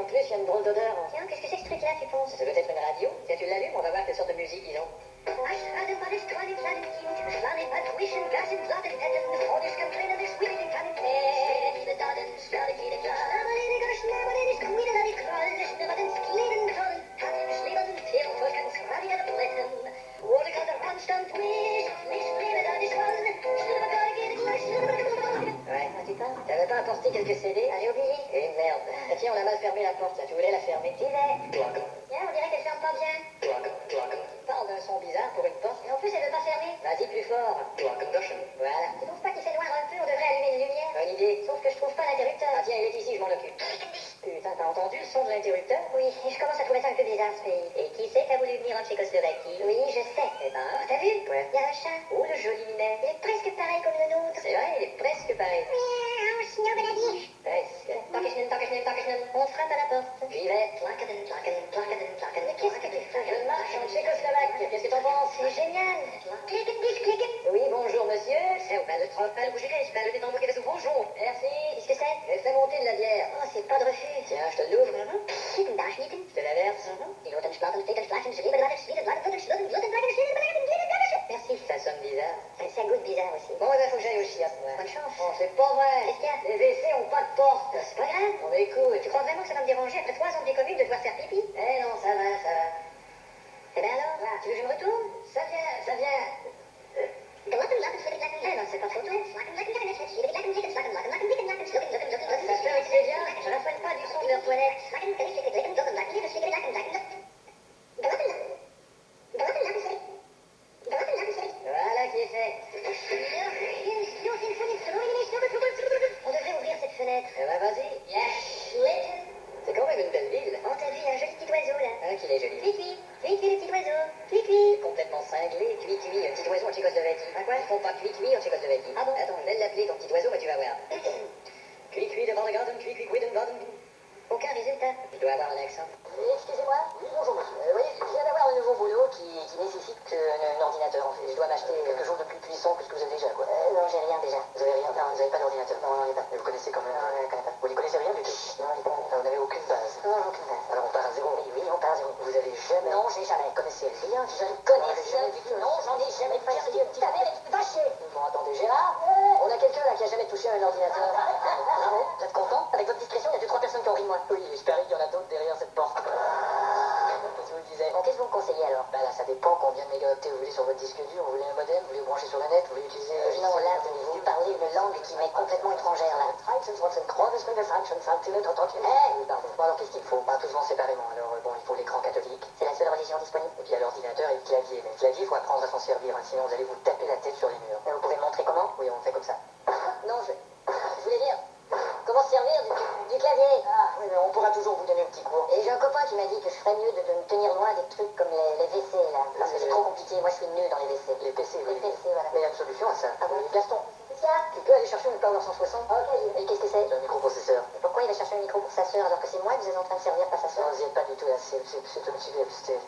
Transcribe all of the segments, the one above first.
en plus, il y a une drôle d'odeur. Tiens, qu'est-ce que c'est que ce truc-là, tu penses? Ça doit être une radio. Tiens, tu l'allumes, on va voir quelle sorte de musique ils ont. Ouais, Tu parles? t'avais pas apporté quelques CD? Ah, j'ai oublié. Eh merde. Ah, tiens, on a mal fermé la porte, là. Tu voulais la fermer? J'y vais. Cloc, Tiens, on dirait qu'elle ferme pas bien. cloc, cloc. Parle d'un son bizarre pour une porte. Et en plus, elle veut pas fermer. Vas-y, plus fort. Cloc, cloche. Voilà. Tu trouves pas qu'il fait noir un peu? On devrait allumer une lumière. Bonne idée. Sauf que je trouve pas l'interrupteur. Ah tiens, il est ici, je m'en occupe. Putain, t'as entendu le son de l'interrupteur? Oui, et je commence à trouver ça un peu bizarre, ce pays. Et qui c'est qui a voulu venir en Tchécoslovaquie? Oui, je sais. Eh ben, T'as vu? ouais. Il y a un chat. Oh, le joli minet. Il est presque pareil comme le nôtre. C'est vrai, il est presque pareil. Miaou, schnobbeladi. Presque. Takeshnen, takeshnen, takeshnen. On frappe à la porte. J'y vais. Plakaden, plakaden, plakaden, plakaden. Mais qu'est-ce que tu fais? Je marche en Tchécoslovaque. Qu'est-ce que t'en penses? C'est génial. Klicken, dich, klicken. Oui, bonjour, monsieur. C'est au bal de troc, bal bouger, bal de détendre, qu'est-ce que bonjour. Merci. Qu'est-ce que c'est? Fais monter de la bière. Oh, c'est pas de refus. Tiens, je te l'ouvre. Klicken, da, schnicken. Je te la verse. Die roten Splatten, flicken, flaschen, schlieben, laden, schlieben, laden, laden, schlieben, laden, laden, schlieben, laden, laden, laden. Merci. Ça sonne bizarre. Ça goûte bizarre aussi. Bon, eh ben, faut que j'aille au chiottes, moi. Bonne chance. Oh, c'est pas vrai. Qu'est-ce qu'il y a? Les WC ont pas de porte. C'est pas grave. On écoute. Tu crois vraiment que ça va me déranger après 3 ans de vie commune de devoir faire pipi? Eh non, ça va, ça va. Eh ben alors, tu veux que je me retourne? Ça vient, ça vient. Eh ben, c'est pas photo. Ça fait avec les biens. Je raffole pas du son de leur toilette. Voilà qui est fait. On devrait ouvrir cette fenêtre. Eh ben, vas-y. C'est quand même une belle ville. Oh, t'as vu, il y a un joli petit oiseau là. Hein, qu'il est joli. Cui-cui, cui-cui le petit oiseau. Cui-cui. Complètement cinglé. Cuit-cuit, un petit oiseau en Tchécoslovaquie. Ah, quoi? Ils font pas cuit-cuit en Tchécoslovaquie. Ah bon? Attends, je vais l'appeler ton petit oiseau, mais tu vas voir. Cuit-cuit de Vandergarden, cuit-cuit, Widengarden. Aucun résultat. Il doit avoir un accent. Excusez-moi. Oui, bonjour monsieur. Vous voyez, je viens d'avoir un nouveau boulot qui nécessite un ordinateur en fait. Je dois m'acheter quelque chose de plus puissant que ce que vous avez déjà quoi. Non, j'ai rien déjà. Vous avez rien, non, vous n'avez pas d'ordinateur. Non, j'en ai pas. Mais vous connaissez quand même. Non, je connais pas. Vous n'y connaissez rien du tout. Non, j'ai pas. Vous n'avez aucune base. Non, aucune base. Alors on part à zéro. Oui, oui, on part à zéro. Vous avez jamais. Non, j'ai jamais. Vous connaissez rien. Je ne connais Vous rien avez du jamais tout. Non, j'en ai jamais Pas fait. sérieux, Ta mère est fâchée. Bon, attendez, Gérard. On a quelqu'un là qui a jamais touché à un ordinateur. Bravo, vous êtes content? Avec votre discrétion, il y a 2-3 personnes qui ont ri de moi. Oui, j'espérais qu'il y en a d'autres derrière cette porte. Qu'est-ce que vous disiez? Bon, qu'est-ce que vous me conseillez alors? Bah là, ça dépend combien de mégaoctets vous voulez sur votre disque dur. Vous voulez un modem, vous voulez le brancher sur le net, vous voulez utiliser... Non, là, vous parlez une langue qui m'est complètement étrangère là. Oui, pardon. Bon, alors qu'est-ce qu'il faut? Bah, tout se vend séparément. Alors, bon, il faut l'écran cathodique. C'est la seule religion disponible. Et puis, il y a l'ordinateur et le clavier. Mais le clavier, il faut apprendre à s'en servir, hein, sinon vous allez vous taper la tête sur les murs. Vous pouvez me montrer comment? Oui, on fait comme ça. Non, je voulais dire comment se servir du clavier. Ah, oui, mais on pourra toujours vous donner un petit cours. Et j'ai un copain qui m'a dit que je ferais mieux de me tenir loin des trucs comme les WC là. Parce que c'est trop compliqué. Moi, je suis nul dans les WC. Les PC, Les oui. PC, voilà. Mais il y a une solution à ça. Ah bon? Gaston, Qu'est-ce qu'il y a? tu peux aller chercher une Power 160? Ah, ok. Et qu'est-ce que c'est? C'est un microprocesseur. Et pourquoi il va chercher un micro pour sa sœur alors que c'est moi que vous êtes en train de servir, pas sa Non, sœur? vous n'y êtes pas du tout là. C'est un petit c'était...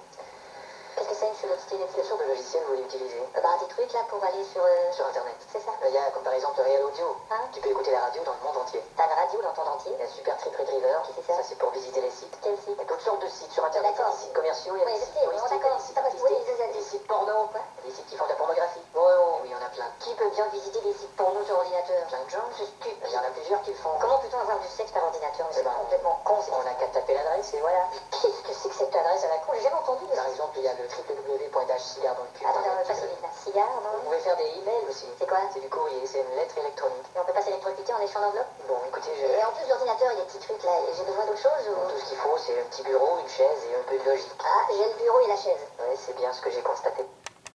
Qu'est-ce que c'est une chulotité Quelle sorte de logiciel vous voulez utiliser? Bah, des trucs là pour aller sur. Sur Internet. C'est ça. Il y a comme par exemple le Real Audio. Hein? Tu peux écouter la radio dans le monde entier. T'as une radio dans ton dentier? Il y a Super Trip Retriever. Qu'est-ce que c'est ça? Ça, c'est pour visiter les sites. Quel site? Il y a toutes sortes de sites sur Internet. D'accord. Des sites commerciaux, il y a Oui, des je sites sais, mais on touristiques, d'accord. des sites Ça va, artistiques, oui, des sites porno, Quoi? des sites qui font de la pornographie. Oh, oh. Oui, il y en a plein. Qui peut bien visiter des sites porno sur ordinateur? Plein de gens. C'est stupide. Il y en a plusieurs qui le font. Comment peut-on avoir du sexe par ordinateur? Eh C'est ben, complètement con. On n'a qu'à taper l'adresse et voilà. Qu'est-ce que c'est que cette adresse à la con? J'ai jamais entendu de Par ça. exemple, il y a le www.hcigar dans le cul. Attendez, on va passer vite là. Cigare, Vous non? pouvez faire des emails aussi. C'est quoi? C'est du courrier, c'est une lettre électronique. Et on peut pas s'électrocuter en léchant l'enveloppe? Bon, écoutez, Et en plus d'ordinateur, il y a des petits trucs là. J'ai besoin d'autre chose ou? tout ce qu'il faut, c'est un petit bureau, une chaise et un peu de logique. Ah, j'ai le bureau et la chaise. Ouais, c'est bien ce que j'ai constaté.